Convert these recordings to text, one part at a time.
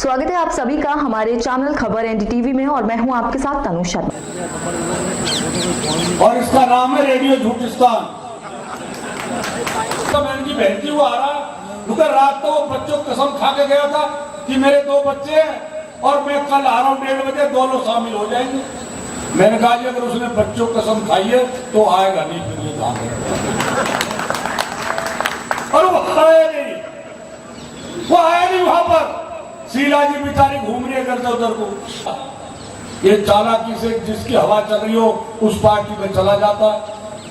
स्वागत है आप सभी का हमारे चैनल खबर एनडीटीवी में और मैं हूं आपके साथ तनु शर्मा। और इसका नाम है रेडियो झूठिस्तान। बहन की बहती हुआ आ रहा उधर रात को बच्चों कसम खा के गया था कि मेरे 2 बच्चे हैं और मैं कल आ रहा हूँ 1:30 बजे, दोनों शामिल हो जाएंगे। मैंने कहा अगर उसने बच्चों कसम खाई है तो आएगा नहीं, फिर ये कहा और वो आया नहीं वहां पर। शीला जी बेचारी घूम रही है इधर से उधर को। ये चालाकी से जिसकी हवा चल रही हो उस पार्टी में चला जाता।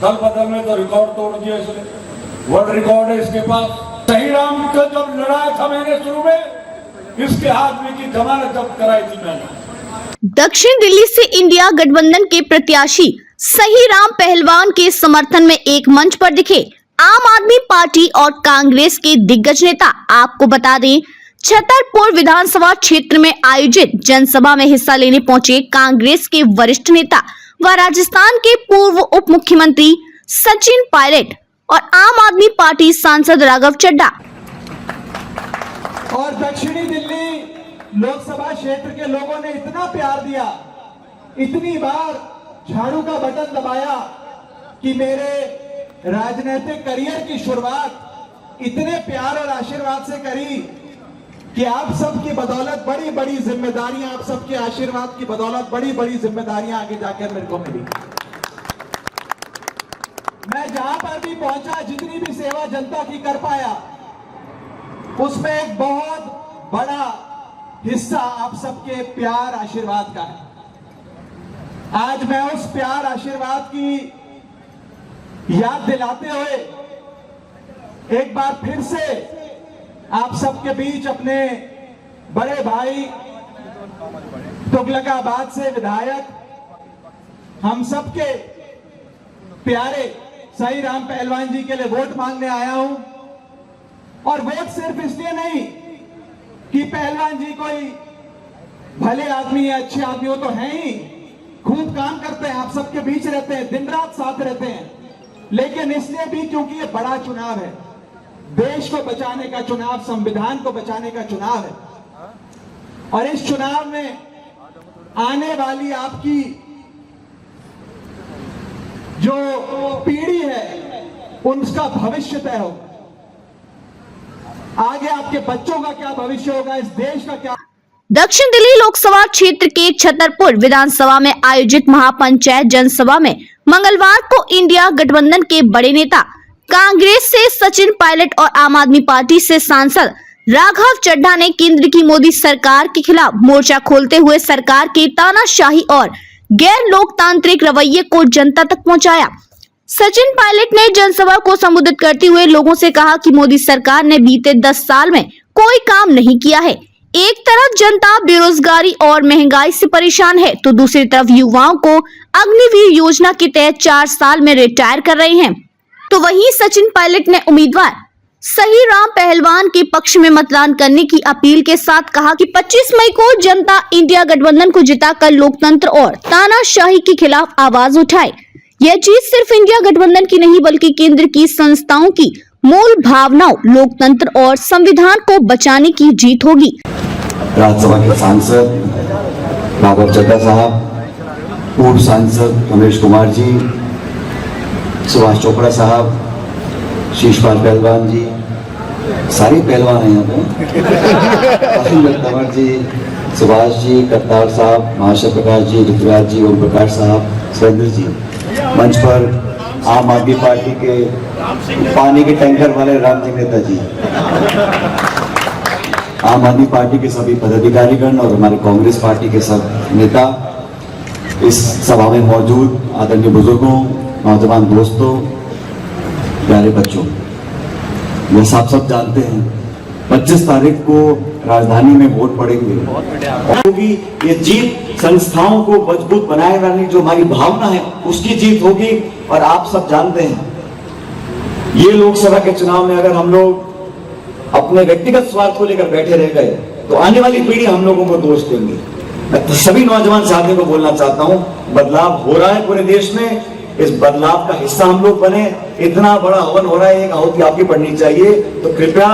दल बदल में तो रिकॉर्ड तोड़ दिया इसने, वर्ल्ड रिकॉर्ड है इसके पास। सही राम का जब लड़ाया था मैंने शुरू में, इसके आदमी की जमानत जब्त कराई थी मैंने। दक्षिण दिल्ली से इंडिया गठबंधन के प्रत्याशी सही राम पहलवान के समर्थन में एक मंच पर दिखे आम आदमी पार्टी और कांग्रेस के दिग्गज नेता। आपको बता दें, छतरपुर विधानसभा क्षेत्र में आयोजित जनसभा में हिस्सा लेने पहुंचे कांग्रेस के वरिष्ठ नेता व राजस्थान के पूर्व उप मुख्यमंत्री सचिन पायलट और आम आदमी पार्टी सांसद राघव चड्ढा। और दक्षिणी दिल्ली लोकसभा क्षेत्र के लोगों ने इतना प्यार दिया, इतनी बार झाड़ू का बटन दबाया कि मेरे राजनीतिक करियर की शुरुआत इतने प्यार और आशीर्वाद से करी कि आप सबकी बदौलत बड़ी बड़ी जिम्मेदारियां, आप सबके आशीर्वाद की बदौलत बड़ी बड़ी जिम्मेदारियां आगे जाकर मेरे को मिली। मैं जहां पर भी पहुंचा, जितनी भी सेवा जनता की कर पाया, उसमें एक बहुत बड़ा हिस्सा आप सबके प्यार आशीर्वाद का है। आज मैं उस प्यार आशीर्वाद की याद दिलाते हुए एक बार फिर से आप सबके बीच अपने बड़े भाई तुगलकाबाद से विधायक, हम सबके प्यारे सही राम पहलवान जी के लिए वोट मांगने आया हूं। और वोट सिर्फ इसलिए नहीं कि पहलवान जी कोई भले आदमी है, अच्छे आदमी हो तो है ही, खूब काम करते हैं, आप सबके बीच रहते हैं, दिन रात साथ रहते हैं, लेकिन इसलिए भी क्योंकि ये बड़ा चुनाव है, देश को बचाने का चुनाव, संविधान को बचाने का चुनाव है। और इस चुनाव में आने वाली आपकी जो पीढ़ी है उनका भविष्य तय होगा। आगे आपके बच्चों का क्या भविष्य होगा, इस देश का क्या। दक्षिण दिल्ली लोकसभा क्षेत्र के छतरपुर विधानसभा में आयोजित महापंचायत जनसभा में मंगलवार को इंडिया गठबंधन के बड़े नेता कांग्रेस से सचिन पायलट और आम आदमी पार्टी से सांसद राघव चड्ढा ने केंद्र की मोदी सरकार के खिलाफ मोर्चा खोलते हुए सरकार के तानाशाही और गैर लोकतांत्रिक रवैये को जनता तक पहुंचाया। सचिन पायलट ने जनसभा को संबोधित करते हुए लोगों से कहा कि मोदी सरकार ने बीते 10 साल में कोई काम नहीं किया है। एक तरफ जनता बेरोजगारी और महंगाई से परेशान है तो दूसरी तरफ युवाओं को अग्निवीर योजना के तहत 4 साल में रिटायर कर रहे हैं। तो वहीं सचिन पायलट ने उम्मीदवार सही राम पहलवान के पक्ष में मतदान करने की अपील के साथ कहा कि 25 मई को जनता इंडिया गठबंधन को जिताकर लोकतंत्र और तानाशाही के खिलाफ आवाज उठाए। यह जीत सिर्फ इंडिया गठबंधन की नहीं बल्कि केंद्र की संस्थाओं की मूल भावनाओं, लोकतंत्र और संविधान को बचाने की जीत होगी। राज्यसभा के सांसद राघव चड्ढा साहब, पूर्व सांसद रमेश कुमार जी, सुभाष चोपड़ा साहब, शीशपाल पहलवान जी, सारे पहलवान हैं यहाँ पे, तंवर जी, सुभाष जी, करतार साहब, महाशय प्रकाश जी, ऋतुराज जी, ओम प्रकाश साहब, सुरेंद्र जी, मंच पर आम आदमी पार्टी के पानी के टैंकर वाले राम जी नेता जी, आम आदमी पार्टी के सभी पदाधिकारीगण और हमारे कांग्रेस पार्टी के सब नेता, इस सभा में मौजूद आदरणीय बुजुर्गों, नौजवान दोस्तों, प्यारे बच्चों, जैसा आप सब जानते हैं 25 तारीख को राजधानी में वोट पड़ेंगे और ये जीत संस्थाओं को मजबूत बनाए रखने जो हमारी भावना है उसकी जीत होगी। और आप सब जानते हैं ये लोकसभा के चुनाव में अगर हम लोग अपने व्यक्तिगत स्वार्थ को लेकर बैठे रह गए तो आने वाली पीढ़ी हम लोगों को दोष देंगे। मैं तो सभी नौजवान साथियों को बोलना चाहता हूं, बदलाव हो रहा है पूरे देश में, इस बदलाव का हिस्सा हम लोग बने। इतना बड़ा हवन हो रहा है, एक आहुति आपकी पड़नी चाहिए, तो कृपया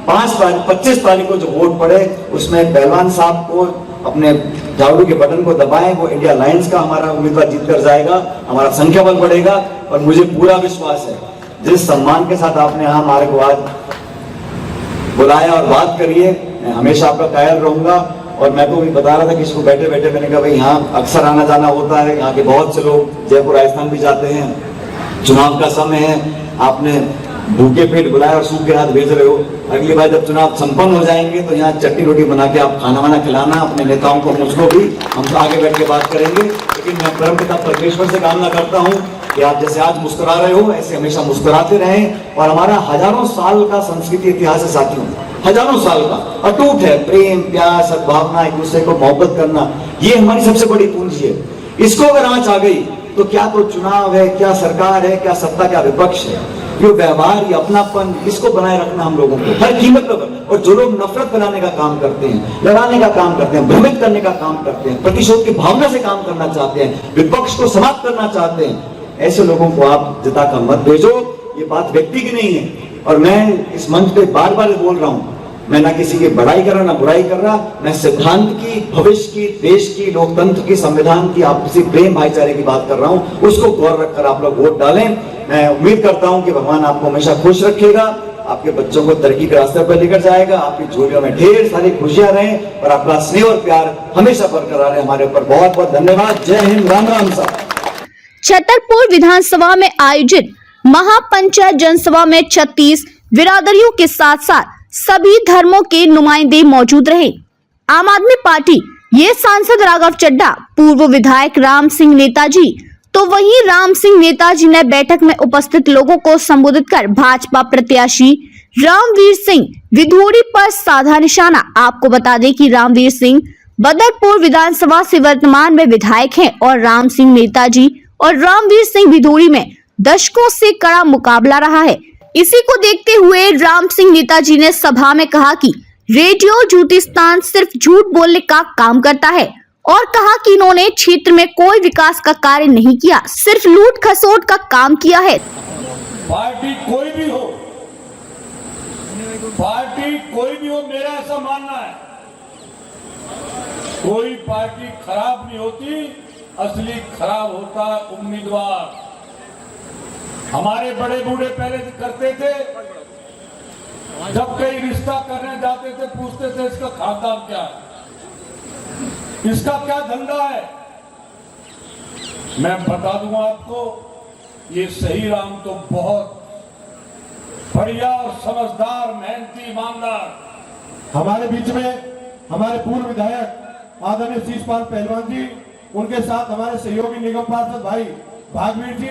25 तारीख को जो वोट पड़े उसमें पहलवान साहब को अपने झाड़ू के बटन को दबाएं, वो इंडिया लायंस का हमारा उम्मीदवार जीत कर जाएगा, हमारा संख्या बल बढ़ेगा। और मुझे पूरा विश्वास है जिस सम्मान के साथ आपने यहाँ हमारे को आज बुलाया और बात करिए, मैं हमेशा आपका कायल रहूंगा। और मैं तो भी बता रहा था कि इसको बैठे बैठे मैंने कहा भाई यहाँ अक्सर आना जाना होता है, यहाँ के बहुत से लोग जयपुर राजस्थान भी जाते हैं, चुनाव का समय है, आपने भूखे पेट बुलाया और सूखे हाथ भेज रहे हो। अगली बार जब चुनाव संपन्न हो जाएंगे तो यहाँ चट्टी रोटी बना के आप खाना वाना खिलाना अपने नेताओं को, मुझको भी, हम तो आगे बैठ के बात करेंगे। लेकिन मैं परमपिता परमेश्वर से कामना करता हूँ कि आप जैसे आज मुस्कुरा रहे हो ऐसे हमेशा मुस्कुराते रहें। और हमारा हजारों साल का संस्कृति इतिहास है साथियों, हजारों साल का अटूट है, प्रेम प्यार सद्भावना, एक दूसरे को मोहब्बत करना, ये हमारी सबसे बड़ी पूंजी है। इसको अगर आंच आ गई तो क्या तो चुनाव है, क्या सरकार है, क्या सत्ता, क्या विपक्ष है, ये व्यवहार, ये अपनापन, इसको बनाए रखना हम लोगों को हर कीमत पर। और जो लोग नफरत बनाने का काम करते हैं, लड़ाने का काम करते हैं, भ्रमित करने का काम करते हैं, प्रतिशोध की भावना से काम करना चाहते हैं, विपक्ष को समाप्त करना चाहते हैं, ऐसे लोगों को आप जिता कर मत भेजो। ये बात व्यक्ति की नहीं है। और मैं इस मंच पे बार बार बोल रहा हूं, मैं ना किसी की बड़ाई कर रहा ना बुराई कर रहा, मैं सिद्धांत की, भविष्य की, देश की, लोकतंत्र की, संविधान की, आपसी प्रेम भाईचारे की बात कर रहा हूं। उसको गौर रखकर आप लोग वोट डालें। मैं उम्मीद करता हूं कि भगवान आपको हमेशा खुश रखेगा, आपके बच्चों को तरक्की के रास्ते पर लेकर जाएगा, आपकी झोलियों में ढेर सारी खुशियां रहें और आपका स्नेह और प्यार हमेशा बरकरार रहे। हमारे ऊपर बहुत बहुत धन्यवाद। जय हिंद, राम राम साहब। छतरपुर विधानसभा में आयोजित महापंचायत जनसभा में 36 बिरादरियों के साथ साथ सभी धर्मों के नुमाइंदे मौजूद रहे। आम आदमी पार्टी ये सांसद राघव चड्ढा, पूर्व विधायक राम सिंह नेताजी, तो वहीं राम सिंह नेताजी ने बैठक में उपस्थित लोगों को संबोधित कर भाजपा प्रत्याशी रामवीर सिंह विधूड़ी पर साधा निशाना। आपको बता दें कि रामवीर सिंह बदरपुर विधानसभा से वर्तमान में विधायक हैं और राम सिंह नेताजी और रामवीर सिंह विधूड़ी में दशकों से कड़ा मुकाबला रहा है। इसी को देखते हुए राम सिंह नेताजी ने सभा में कहा कि रेडियो झूठिस्तान सिर्फ झूठ बोलने का काम करता है और कहा कि इन्होंने क्षेत्र में कोई विकास का कार्य नहीं किया, सिर्फ लूट खसोट का काम किया है। पार्टी कोई भी हो, मेरा ऐसा मानना है, कोई पार्टी खराब नहीं होती, असली खराब होता उम्मीदवार। हमारे बड़े बूढ़े पहले करते थे, जब कई रिश्ता करने जाते थे पूछते थे इसका खानदान क्या है, इसका क्या धंधा है। मैं बता दूंगा आपको, ये सही राम तो बहुत बढ़िया और समझदार, मेहनती, ईमानदार। हमारे बीच में हमारे पूर्व विधायक आदरणीय शीशपाल पहलवान जी, उनके साथ हमारे सहयोगी निगम पार्षद भाई भागवीर जी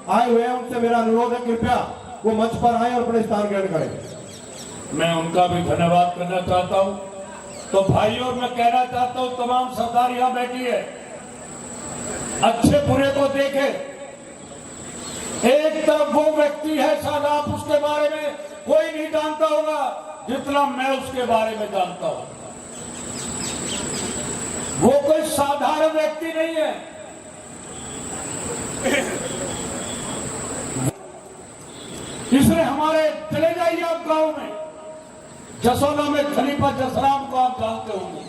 आए हुए हैं। उनसे मेरा अनुरोध है कृपया वो मंच पर आए और अपने स्थान ग्रहण करें। मैं उनका भी धन्यवाद करना चाहता हूं। तो भाइयों, मैं कहना चाहता हूं तमाम सरदार यहां बैठी है, अच्छे बुरे को देखे। एक तरफ वो व्यक्ति है, शायद आप उसके बारे में कोई नहीं जानता होगा जितना मैं उसके बारे में जानता हूं। वो कोई साधारण व्यक्ति नहीं है। इसने हमारे, चले जाइए आप गांव में, जसोला में खलीफा जसराम को आप जानते होंगे,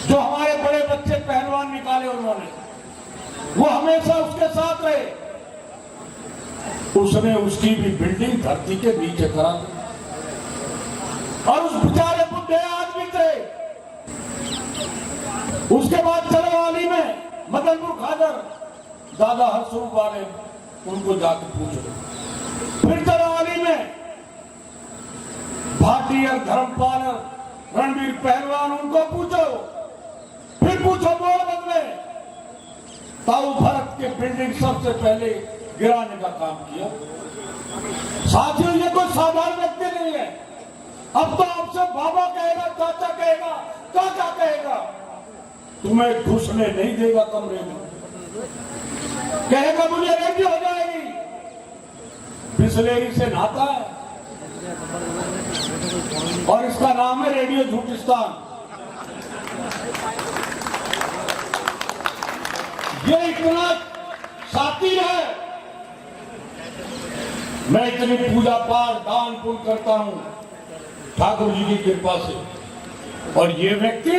जो हमारे बड़े बच्चे पहलवान निकाले उन्होंने, वो हमेशा उसके साथ रहे। उसने उसकी भी बिल्डिंग धरती के नीचे करा दी और उस बेचारे बुढ़े आदमी थे। उसके बाद चरवाली में मदनपुर खादर दादा हरसूब वाले, उनको जाके पूछो। फिर चरवाली में भाटी और धर्मपाल रणवीर पहलवान, उनको पूछो। फिर पूछो मोहम्मद में ताऊ भरत के बिल्डिंग सबसे पहले गिराने का काम किया। साथियों, ये कोई साधारण व्यक्ति नहीं है। अब तो आपसे बाबा कहेगा, चाचा कहेगा, काका कहेगा, तुम्हें घुसने नहीं देगा कमरे में, कहेगा मुझे रेडी हो जाएगी। बिस्लेरी से नहाता है और इसका नाम है रेडियो झूठिस्तान। ये इतना शातिर है, मैं इतनी पूजा पाठ दान पुण्य करता हूं ठाकुर जी की कृपा से, और ये व्यक्ति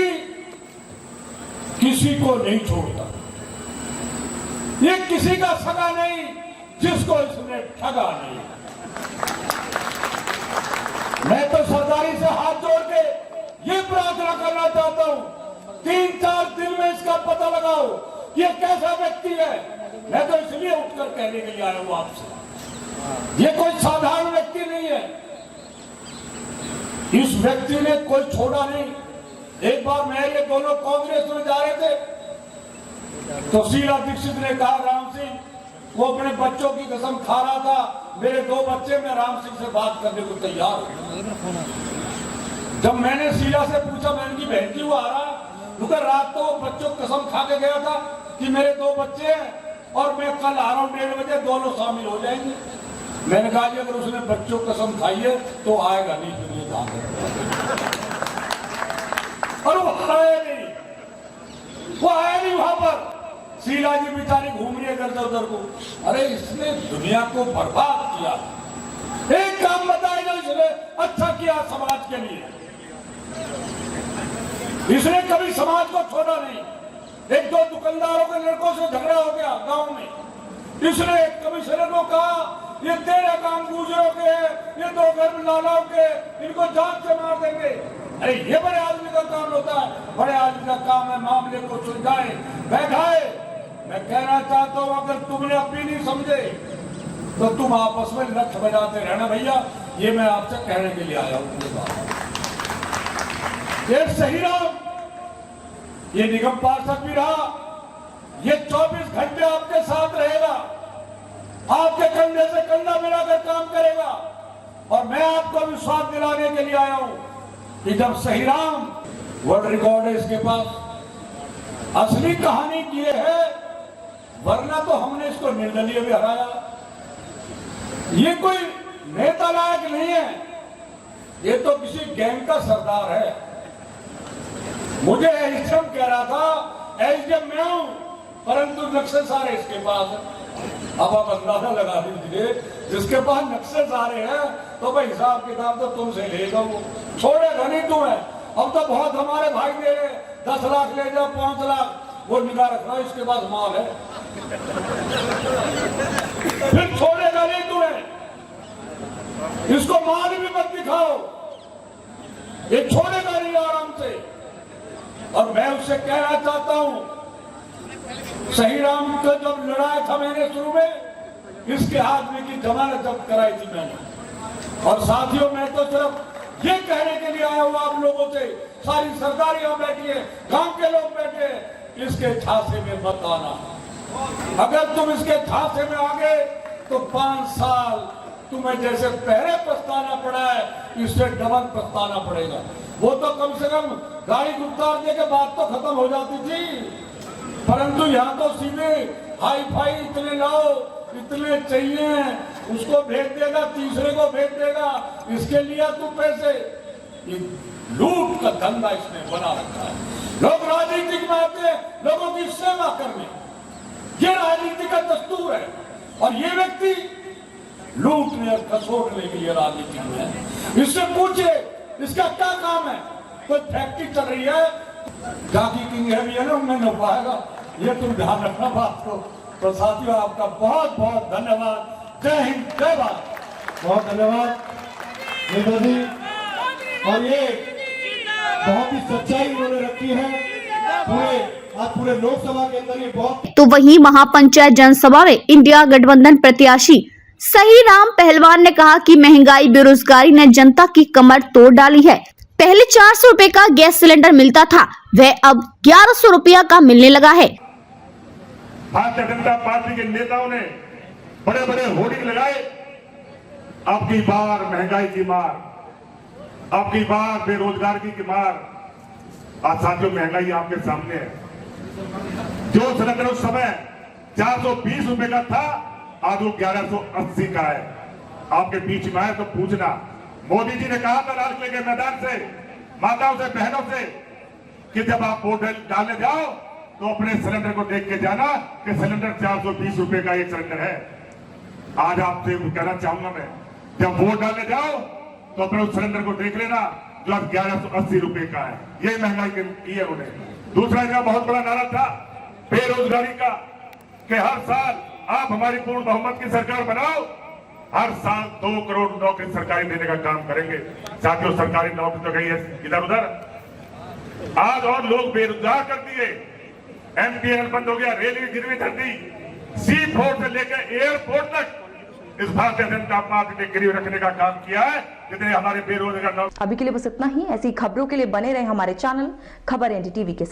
किसी को नहीं छोड़ता। ये किसी का सगा नहीं जिसको इसने ठगा नहीं। मैं तो सरदारी से हाथ जोड़ के ये प्रार्थना करना चाहता हूं, 3-4 दिन में इसका पता लगाओ ये कैसा व्यक्ति है। मैं तो इसलिए उठकर कहने के लिए आया हूं आपसे, ये कोई साधारण व्यक्ति नहीं है। इस व्यक्ति ने कोई छोड़ा नहीं। एक बार मैं ये दोनों कांग्रेस में जा रहे थे तो शीला दीक्षित ने कहा राम सिंह, वो अपने बच्चों की कसम खा रहा था, मेरे 2 बच्चे, मैं राम सिंह से बात करने को तैयार हूं। जब मैंने शीला से पूछा, मैंने की बहन जी वो आ रहा, क्योंकि रात तो बच्चों को कसम खा के गया था कि मेरे 2 बच्चे हैं और मैं कल आ रहा हूं 1:30 बजे, दोनों शामिल हो जाएंगे। मैंने कहा जी अगर उसने बच्चों को कसम खाई है तो आएगा नहीं, फिर ये काम और वो आया नहीं, वो आया नहीं वहां पर। शीला जी बेचारी घूम रही है इधर उधर को। अरे इसने दुनिया को बर्बाद किया। एक काम बताया जो इसने अच्छा किया समाज के लिए, इसने कभी समाज को छोड़ा नहीं। 1-2 दुकानदारों के लड़कों से झगड़ा हो गया गांव में, इसने कमिश्नर को कहा ये 13 काम गुजरों के हैं, ये 2 घर लालाओं के, इनको जान से मार देंगे। अरे ये बड़े आदमी का काम होता है, बड़े आदमी का काम है मामले को सुलझाए बैठाए। मैं कहना चाहता हूं अगर तुमने अपनी नहीं समझे तो तुम आपस में लठ बजाते रहना भैया, ये मैं आपसे कहने के लिए आया हूं। ये सही रहा, ये निगम पार्षद भी रहा, ये 24 घंटे आपके साथ रहेगा, आपके कंधे से कंधा मिलाकर काम करेगा। और मैं आपको विश्वास दिलाने के लिए आया हूं कि जब सही राम वर्ल्ड रिकॉर्ड है इसके पास, असली कहानी ये है, वरना तो हमने इसको निर्दलीय भी हराया। ये कोई नेता लायक नहीं है, ये तो किसी गैंग का सरदार है। मुझे एसडीएम कह रहा था एसडीएम मैं हूं, परंतु नक्शे सारे इसके पास है। अब आप अंदाजा लगा दीजिए, जिसके पास नक्शे सारे हैं तो भाई हिसाब किताब तो तुमसे लेगा, वो छोड़ेगा नहीं तुम्हें। अब तो बहुत हमारे भाई दे रहे 10 लाख ले जाओ 5 लाख, वो निगाह रखना इसके पास माल है, फिर छोड़ेगा नहीं तुम्हें। इसको माल भी मत दिखाओ, ये छोड़ेगा नहीं आराम से। और मैं उससे कहना चाहता हूं, सही राम को जब लड़ाया था मैंने शुरू में, इसके आदमी की जमानत जब्त कराई थी मैंने। और साथियों मैं तो सिर्फ ये कहने के लिए आया हूं आप लोगों से, सारी सरदारियां बैठी है, गांव के लोग बैठे हैं, इसके झांसे में मत आना। अगर तुम इसके झांसे में आ गए तो 5 साल तुम्हें जैसे पहले पछताना पड़ा है, इससे डबल पछताना पड़ेगा। वो तो कम से कम गाड़ी उतारने के बाद तो खत्म हो जाती थी, परंतु यहाँ तो सीधे हाई फाई इतने लाओ, इतने चाहिए, उसको भेज देगा, तीसरे को भेज देगा, इसके लिए तू पैसे। लूट का धंधा इसने बना रखा है। लोग राजनीति में आते हैं लोगों की सेवा करने, ये राजनीति का दस्तूर है। और ये व्यक्ति लूटने और खसोटने के लिए राजनीति में है। इससे पूछिए इसका क्या काम है? कोई फैक्ट्री चल रही है, जाकी किंग है भी है ना, उनमें न पाएगा, ये तुम ध्यान रखना बात को। तो साथियों आपका बहुत बहुत धन्यवाद। जय हिंद, जय भारत। बहुत धन्यवाद नेता जी। और ये बहुत ही सच्चाई उन्होंने रखी है पूरे लोकसभा के अंदर, ये बहुत। तो वहीं महापंचायत जनसभा में इंडिया गठबंधन प्रत्याशी सही राम पहलवान ने कहा कि महंगाई बेरोजगारी ने जनता की कमर तोड़ डाली है। पहले 400 रुपए का गैस सिलेंडर मिलता था, वह अब 1100 रुपया का मिलने लगा है। भारतीय जनता पार्टी के नेताओं ने बड़े बड़े होर्डिंग लगाए, आपकी बार महंगाई की मार, आपकी बार बेरोजगारी की मार। आज साथियों महंगाई आपके सामने है। जो सिलेंडर उस समय 420 रुपए का था, आज वो 1180 का है। आपके बीच में आए तो पूछना, मोदी जी ने कहा था लाल किले के मैदान से माताओं से बहनों से कि जब आप वोट डालने जाओ तो अपने सिलेंडर को देख के जाना कि सिलेंडर 420 रुपए का एक सिलेंडर है। आज आपसे कहना चाहूंगा मैं, जब वोट डालने जाओ तो अपने उस सिलेंडर को देख लेना जो अब 1180 रुपए का है। ये महंगाई की है उन्हें। दूसरा इनका बहुत बड़ा नारा था बेरोजगारी का, कि हर साल आप हमारी पूर्ण बहुमत की सरकार बनाओ, हर साल 2 करोड़ नौकरी सरकारी देने का काम करेंगे। साथियों, सरकारी नौकरी तो गई है इधर उधर। आज और लोग बेरोजगार कर दिए, एमपीएल बंद हो गया, रेलवे गिरवी धर दी, सी पोर्ट से लेकर एयरपोर्ट तक इस भारतीय जनता पार्टी ने गिरवी रखने का काम किया है, जितने हमारे बेरोजगार। अभी के लिए बस इतना ही। ऐसी खबरों के लिए बने रहे हमारे चैनल खबर एनडीटीवी के साथ।